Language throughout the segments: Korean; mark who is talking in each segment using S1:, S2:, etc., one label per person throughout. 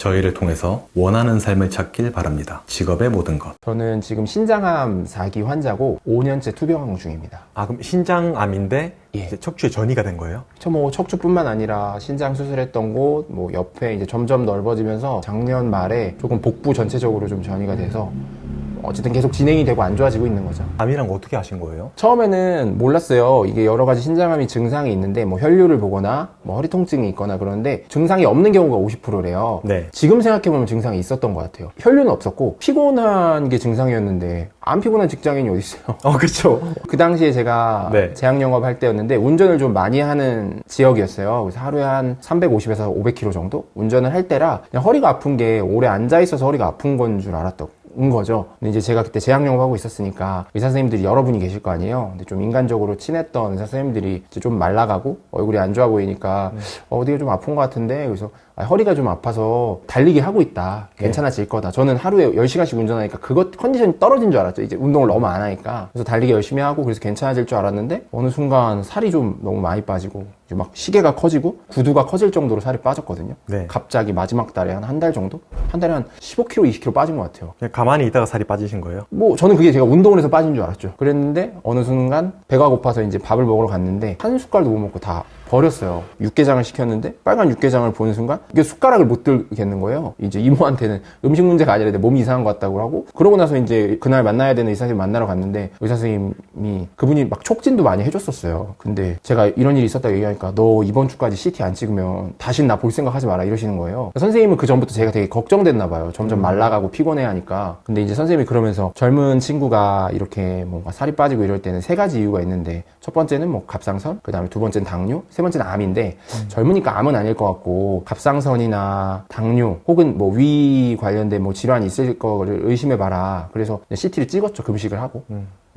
S1: 저희를 통해서 원하는 삶을 찾길 바랍니다. 직업의 모든 것.
S2: 저는 지금 신장암 4기 환자고 5년째 투병 중입니다.
S1: 아, 그럼 신장암인데
S2: 예.
S1: 이제 척추에 전이가 된 거예요?
S2: 뭐 척추뿐만 아니라 신장 수술했던 곳, 뭐 옆에 이제 점점 넓어지면서 작년 말에 조금 복부 전체적으로 좀 전이가 돼서 어쨌든 계속 진행이 되고 안 좋아지고 있는 거죠.
S1: 암이랑 어떻게 아신 거예요?
S2: 처음에는 몰랐어요. 이게 여러 가지 신장암이 증상이 있는데 뭐 혈류를 보거나 뭐 허리 통증이 있거나 그러는데 증상이 없는 경우가 50%래요.
S1: 네.
S2: 지금 생각해보면 증상이 있었던 것 같아요. 혈류는 없었고 피곤한 게 증상이었는데 안 피곤한 직장인이 어디 있어요?
S1: 그렇죠.
S2: 그 당시에 제가
S1: 네.
S2: 제약 영업 할 때였는데 운전을 좀 많이 하는 지역이었어요. 그래서 하루에 한 350에서 500km 정도 운전을 할 때라 그냥 허리가 아픈 게 오래 앉아 있어서 허리가 아픈 건 줄 알았던 거죠. 근데 이제 제가 그때 제약 영업하고 있었으니까 의사 선생님들이 여러분이 계실 거 아니에요. 근데 좀 인간적으로 친했던 의사 선생님들이 이제 좀 말라가고 얼굴이 안 좋아 보이니까 어디가 좀 아픈 것 같은데 그래서 허리가 좀 아파서 달리기 하고 있다. 괜찮아질 거다. 저는 하루에 10시간씩 운전하니까 그것 컨디션이 떨어진 줄 알았죠. 이제 운동을 너무 안 하니까. 그래서 달리기 열심히 하고 그래서 괜찮아질 줄 알았는데 어느 순간 살이 좀 너무 많이 빠지고 이제 막 시계가 커지고 구두가 커질 정도로 살이 빠졌거든요.
S1: 네.
S2: 갑자기 마지막 달에 한 달 정도? 한 달에 한 15kg, 20kg 빠진 것 같아요.
S1: 그냥 가만히 있다가 살이 빠지신 거예요?
S2: 뭐 저는 그게 제가 운동을 해서 빠진 줄 알았죠. 그랬는데 어느 순간 배가 고파서 이제 밥을 먹으러 갔는데 한 숟갈도 못 먹고 다 버렸어요. 육개장을 시켰는데 빨간 육개장을 보는 순간 이게 숟가락을 못 들겠는 거예요. 이제 이모한테는 음식 문제가 아니라 내 몸이 이상한 것 같다고 하고 그러고 나서 이제 그날 만나야 되는 의사 선생님 만나러 갔는데 의사 선생님이 그분이 막 촉진도 많이 해줬었어요. 근데 제가 이런 일이 있었다고 얘기하니까 너 이번 주까지 CT 안 찍으면 다신 나 볼 생각 하지 마라 이러시는 거예요. 선생님은 그 전부터 제가 되게 걱정됐나 봐요. 점점 말라가고 피곤해 하니까. 근데 이제 선생님이 그러면서 젊은 친구가 이렇게 뭔가 살이 빠지고 이럴 때는 3가지 이유가 있는데 첫 번째는 뭐 갑상선, 그 다음에 두 번째는 당뇨, 세 번째는 암인데 젊으니까 암은 아닐 것 같고 갑상선이나 당뇨 혹은 뭐 위 관련된 뭐 질환이 있을 거를 의심해봐라. 그래서 CT를 찍었죠. 금식을 하고.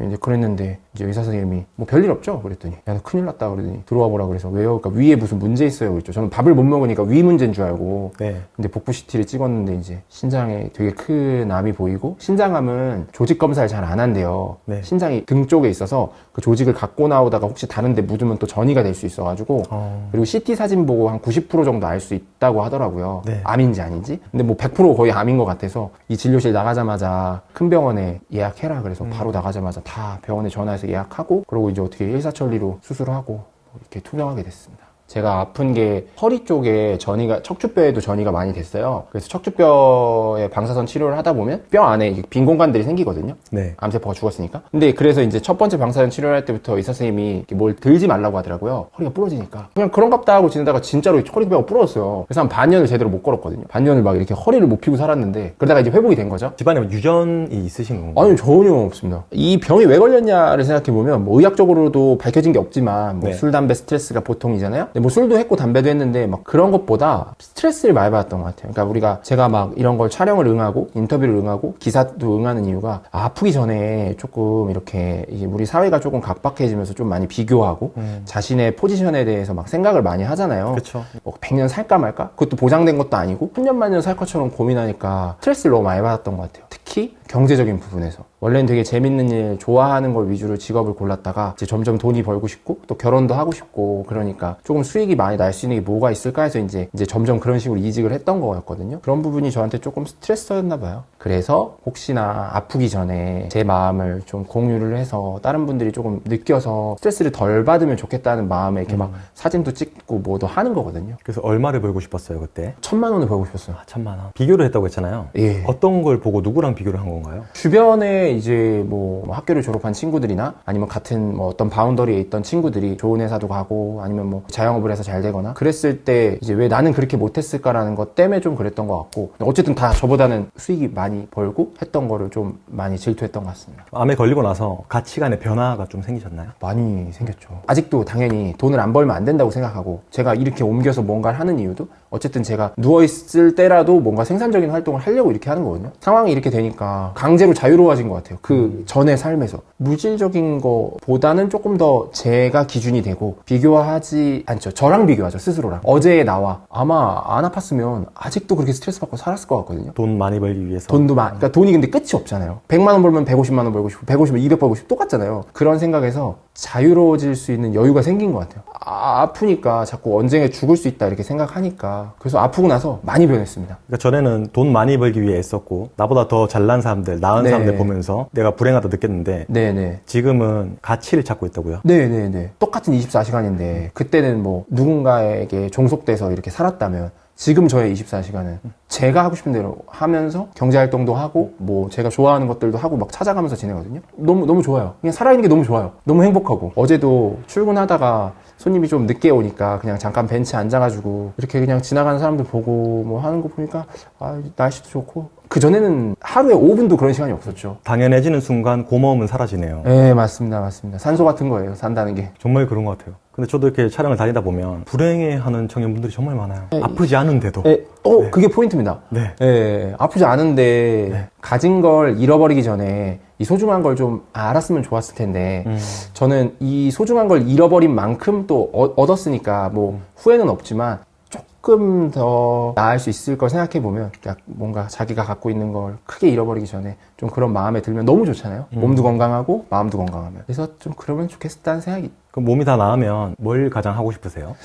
S2: 이제 그랬는데 이제 의사 선생님이 뭐 별일 없죠? 그랬더니 야 너 큰일 났다 그러더니 들어와 보라 그래서 왜요? 그러니까 위에 무슨 문제 있어요? 그랬죠. 저는 밥을 못 먹으니까 위 문제인 줄 알고
S1: 네.
S2: 근데 복부 CT를 찍었는데 이제 신장에 되게 큰 암이 보이고 신장암은 조직 검사를 잘 안 한대요.
S1: 네.
S2: 신장이 등 쪽에 있어서 그 조직을 갖고 나오다가 혹시 다른 데 묻으면 또 전이가 될 수 있어가지고 그리고 CT 사진 보고 한 90% 정도 알 수 있다고 하더라고요.
S1: 네.
S2: 암인지 아닌지. 근데 뭐 100% 거의 암인 것 같아서 이 진료실 나가자마자 큰 병원에 예약해라 그래서 바로 나가자마자 다 병원에 전화해서 예약하고 그리고 이제 어떻게 일사천리로 수술하고 이렇게 투병하게 됐습니다. 제가 아픈 게 허리 쪽에 전이가 척추뼈에도 전이가 많이 됐어요. 그래서 척추뼈에 방사선 치료를 하다 보면 뼈 안에 빈 공간들이 생기거든요.
S1: 네.
S2: 암세포가 죽었으니까. 근데 그래서 이제 첫 번째 방사선 치료를 할 때부터 의사 선생님이 이렇게 뭘 들지 말라고 하더라고요. 허리가 부러지니까. 그냥 그런갑다 하고 지내다가 진짜로 허리뼈가 부러졌어요. 그래서 한 반년을 제대로 못 걸었거든요. 반년을 막 이렇게 허리를 못 펴고 살았는데 그러다가 이제 회복이 된 거죠.
S1: 집안에 유전이 있으신 건가요?
S2: 아니 전혀 없습니다. 이 병이 왜 걸렸냐를 생각해보면 뭐 의학적으로도 밝혀진 게 없지만 뭐
S1: 네.
S2: 술, 담배, 스트레스가 보통이잖아요. 근데 뭐 술도 했고 담배도 했는데 막 그런 것보다 스트레스를 많이 받았던 것 같아요. 그러니까 제가 막 이런 걸 촬영을 응하고 인터뷰를 응하고 기사도 응하는 이유가 아프기 전에 조금 이렇게 이게 우리 사회가 조금 각박해지면서 좀 많이 비교하고 자신의 포지션에 대해서 막 생각을 많이 하잖아요.
S1: 그렇죠.
S2: 뭐 100년 살까 말까? 그것도 보장된 것도 아니고 10년 만년 살 것처럼 고민하니까 스트레스를 너무 많이 받았던 것 같아요. 특히 경제적인 부분에서. 원래는 되게 재밌는 일, 좋아하는 걸 위주로 직업을 골랐다가 이제 점점 돈이 벌고 싶고 또 결혼도 하고 싶고 그러니까 조금 수익이 많이 날 수 있는 게 뭐가 있을까 해서 이제 점점 그런 식으로 이직을 했던 거였거든요. 그런 부분이 저한테 조금 스트레스였나 봐요. 그래서 혹시나 아프기 전에 제 마음을 좀 공유를 해서 다른 분들이 조금 느껴서 스트레스를 덜 받으면 좋겠다는 마음에 이렇게 막 사진도 찍고 뭐도 하는 거거든요.
S1: 그래서 얼마를 벌고 싶었어요, 그때?
S2: 1000만 원을 벌고 싶었어요.
S1: 1000만 원. 비교를 했다고 했잖아요.
S2: 예.
S1: 어떤 걸 보고 누구랑 비교를 한 건가요?
S2: 주변에 이제 뭐 학교를 졸업한 친구들이나 아니면 같은 뭐 어떤 바운더리에 있던 친구들이 좋은 회사도 가고 아니면 뭐 자영업을 해서 잘 되거나 그랬을 때 이제 왜 나는 그렇게 못했을까라는 것 때문에 좀 그랬던 것 같고 어쨌든 다 저보다는 수익이 많이 벌고 했던 거를 좀 많이 질투했던 것 같습니다.
S1: 암에 걸리고 나서 가치관의 변화가 좀 생기셨나요?
S2: 많이 생겼죠. 아직도 당연히 돈을 안 벌면 안 된다고 생각하고 제가 이렇게 옮겨서 뭔가를 하는 이유도 어쨌든 제가 누워있을 때라도 뭔가 생산적인 활동을 하려고 이렇게 하는 거거든요. 상황이 이렇게 되니까 강제로 자유로워진 것 같아요. 그 전의 삶에서. 물질적인 거보다는 조금 더 제가 기준이 되고 비교하지 않죠. 저랑 비교하죠. 스스로랑. 어제의 나와 아마 안 아팠으면 아직도 그렇게 스트레스 받고 살았을 것 같거든요.
S1: 돈 많이 벌기 위해서.
S2: 그러니까 돈이 근데 끝이 없잖아요. 100만 원 벌면 150만 원 벌고 싶고 150면 200 벌고 싶고 똑같잖아요. 그런 생각에서 자유로워질 수 있는 여유가 생긴 것 같아요. 아프니까 자꾸 언젠가 죽을 수 있다 이렇게 생각하니까. 그래서 아프고 나서 많이 변했습니다.
S1: 그러니까 전에는 돈 많이 벌기 위해 애썼고 나보다 더 잘난 사람들, 나은
S2: 네.
S1: 사람들 보면서 내가 불행하다 느꼈는데
S2: 네네.
S1: 지금은 가치를 찾고 있다고요?
S2: 네네네. 똑같은 24시간인데 그때는 뭐 누군가에게 종속돼서 이렇게 살았다면 지금 저의 24시간은 제가 하고 싶은 대로 하면서 경제활동도 하고 뭐 제가 좋아하는 것들도 하고 막 찾아가면서 지내거든요. 너무 좋아요. 그냥 살아있는 게 너무 좋아요. 너무 행복하고. 어제도 출근하다가 손님이 좀 늦게 오니까 그냥 잠깐 벤치에 앉아가지고 이렇게 그냥 지나가는 사람들 보고 뭐 하는 거 보니까 아, 날씨도 좋고. 그전에는 하루에 5분도 그런 시간이 없었죠.
S1: 당연해지는 순간 고마움은 사라지네요.
S2: 네, 맞습니다. 산소 같은 거예요, 산다는 게.
S1: 정말 그런 것 같아요. 근데 저도 이렇게 촬영을 다니다 보면 불행해하는 청년분들이 정말 많아요. 아프지 않은데도.
S2: 네, 그게 포인트입니다.
S1: 네.
S2: 네, 아프지 않은데 가진 걸 잃어버리기 전에 이 소중한 걸 좀 알았으면 좋았을 텐데 저는 이 소중한 걸 잃어버린 만큼 또 얻었으니까 뭐 후회는 없지만 조금 더 나을 수 있을 걸 생각해보면 뭔가 자기가 갖고 있는 걸 크게 잃어버리기 전에 좀 그런 마음에 들면 너무 좋잖아요. 몸도 건강하고 마음도 건강하면. 그래서 좀 그러면 좋겠다는 생각이.
S1: 그럼 몸이 다 나으면 뭘 가장 하고 싶으세요?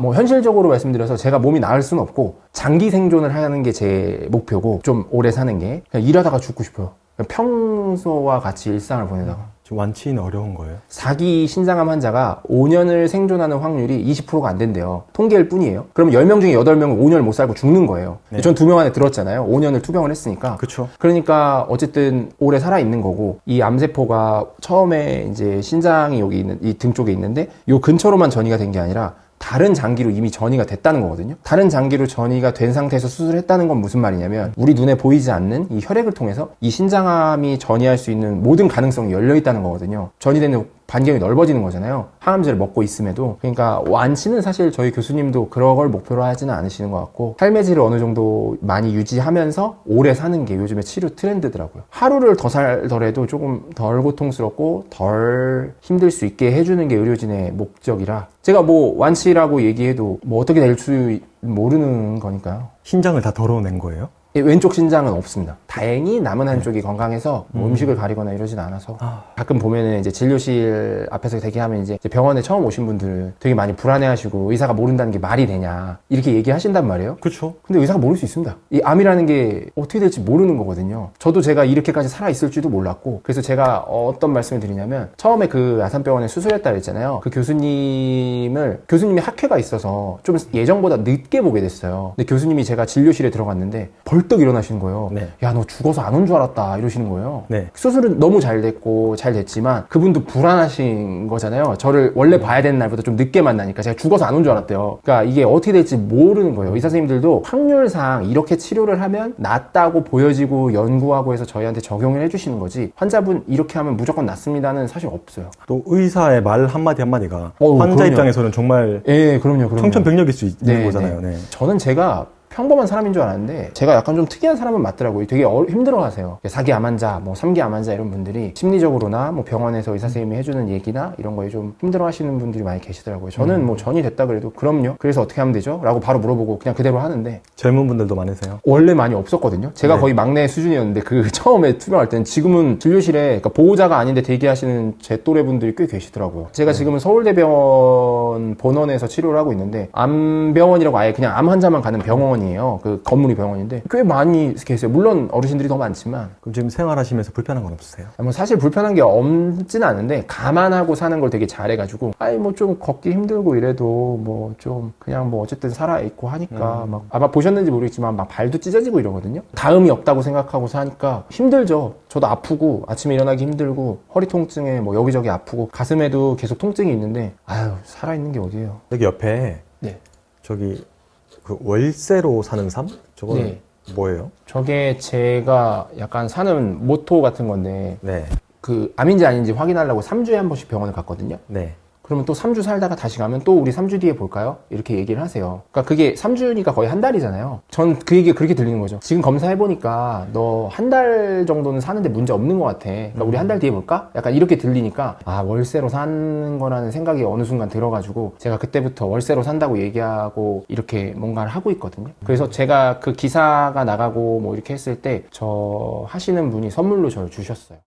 S2: 뭐 현실적으로 말씀드려서 제가 몸이 나을 수는 없고 장기 생존을 하는 게 제 목표고 좀 오래 사는 게 그냥 일하다가 죽고 싶어요. 그냥 평소와 같이 일상을 보내다가.
S1: 지금 완치는 어려운 거예요?
S2: 4기 신장암 환자가 5년을 생존하는 확률이 20%가 안 된대요. 통계일 뿐이에요. 그러면 10명 중에 8명은 5년을 못 살고 죽는 거예요.
S1: 네.
S2: 전 2명 안에 들었잖아요. 5년을 투병을 했으니까.
S1: 그쵸.
S2: 그러니까 어쨌든 오래 살아있는 거고 이 암세포가 처음에 이제 신장이 여기 있는 이 등 쪽에 있는데 이 근처로만 전이가 된 게 아니라 다른 장기로 이미 전이가 됐다는 거거든요. 다른 장기로 전이가 된 상태에서 수술을 했다는 건 무슨 말이냐면 우리 눈에 보이지 않는 이 혈액을 통해서 이 신장암이 전이할 수 있는 모든 가능성이 열려 있다는 거거든요. 전이되는 반경이 넓어지는 거잖아요. 항암제를 먹고 있음에도. 그러니까 완치는 사실 저희 교수님도 그런 걸 목표로 하지는 않으시는 것 같고 삶의 질을 어느 정도 많이 유지하면서 오래 사는 게 요즘에 치료 트렌드더라고요. 하루를 더 살더라도 조금 덜 고통스럽고 덜 힘들 수 있게 해주는 게 의료진의 목적이라 제가 뭐 완치라고 얘기해도 뭐 어떻게 될 수 모르는 거니까요.
S1: 신장을 다 덜어낸 거예요?
S2: 왼쪽 신장은 없습니다. 다행히 남은 한쪽이 건강해서 뭐 음식을 가리거나 이러진 않아서 가끔 보면은 이제 진료실 앞에서 대기하면 이제 병원에 처음 오신 분들 되게 많이 불안해하시고 의사가 모른다는 게 말이 되냐 이렇게 얘기하신단 말이에요.
S1: 그쵸.
S2: 근데 의사가 모를 수 있습니다. 이 암이라는 게 어떻게 될지 모르는 거거든요. 저도 제가 이렇게까지 살아있을지도 몰랐고 그래서 제가 어떤 말씀을 드리냐면 처음에 그 아산병원에 수술했다 그랬잖아요. 그 교수님이 학회가 있어서 좀 예정보다 늦게 보게 됐어요. 근데 교수님이 제가 진료실에 들어갔는데 벌떡 일어나시는 거예요.
S1: 네.
S2: 야, 너 죽어서 안 온 줄 알았다 이러시는 거예요.
S1: 네.
S2: 수술은 너무 잘 됐지만 그분도 불안하신 거잖아요. 저를 원래 봐야 되는 날보다 좀 늦게 만나니까 제가 죽어서 안 온 줄 알았대요. 그러니까 이게 어떻게 될지 모르는 거예요. 의사 선생님들도 확률상 이렇게 치료를 하면 낫다고 보여지고 연구하고 해서 저희한테 적용을 해주시는 거지 환자분 이렇게 하면 무조건 낫습니다는 사실 없어요.
S1: 또 의사의 말 한마디 한마디가
S2: 어우,
S1: 환자
S2: 그럼요.
S1: 입장에서는 정말
S2: 예, 그럼요.
S1: 청천벽력일 수 있는
S2: 네,
S1: 거잖아요. 네.
S2: 저는 제가 평범한 사람인 줄 알았는데 제가 약간 좀 특이한 사람은 맞더라고요. 되게 힘들어하세요. 4기 암 환자, 뭐 3기 암 환자 이런 분들이 심리적으로나 뭐 병원에서 의사 선생님이 해주는 얘기나 이런 거에 좀 힘들어하시는 분들이 많이 계시더라고요. 저는 뭐 전이 됐다 그래도 그럼요. 그래서 어떻게 하면 되죠? 라고 바로 물어보고 그냥 그대로 하는데
S1: 젊은 분들도 많으세요?
S2: 원래 많이 없었거든요. 제가
S1: 네.
S2: 거의 막내 수준이었는데 그 처음에 투병할 때는 지금은 진료실에 그러니까 보호자가 아닌데 대기하시는 제 또래 분들이 꽤 계시더라고요. 제가 지금은 서울대병원 본원에서 치료를 하고 있는데 암병원이라고 아예 그냥 암 환자만 가는 병원이에요. 그 건물이 병원인데 꽤 많이 계세요. 물론 어르신들이 더 많지만
S1: 그럼 지금 생활하시면서 불편한 건 없으세요?
S2: 뭐 사실 불편한 게 없진 않은데 감안하고 사는 걸 되게 잘해가지고 뭐 좀 걷기 힘들고 이래도 뭐 좀 그냥 뭐 어쨌든 살아있고 하니까 막 아마 보셨는지 모르겠지만 막 발도 찢어지고 이러거든요. 다음이 없다고 생각하고 사니까 힘들죠. 저도 아프고 아침에 일어나기 힘들고 허리 통증에 뭐 여기저기 아프고 가슴에도 계속 통증이 있는데 살아있는 게 어디예요.
S1: 여기 옆에
S2: 네.
S1: 저기 그 월세로 사는 삶? 저거는
S2: 네.
S1: 뭐예요?
S2: 저게 제가 약간 사는 모토 같은 건데
S1: 네.
S2: 그 암인지 아닌지 확인하려고 3주에 한 번씩 병원을 갔거든요.
S1: 네.
S2: 그러면 또 3주 살다가 다시 가면 또 우리 3주 뒤에 볼까요? 이렇게 얘기를 하세요. 그러니까 그게 3주니까 거의 한 달이잖아요. 전 그 얘기가 그렇게 들리는 거죠. 지금 검사해보니까 너 한 달 정도는 사는데 문제 없는 것 같아. 그러니까 우리 한 달 뒤에 볼까? 약간 이렇게 들리니까 월세로 사는 거라는 생각이 어느 순간 들어가지고 제가 그때부터 월세로 산다고 얘기하고 이렇게 뭔가를 하고 있거든요. 그래서 제가 그 기사가 나가고 뭐 이렇게 했을 때 저 하시는 분이 선물로 저를 주셨어요.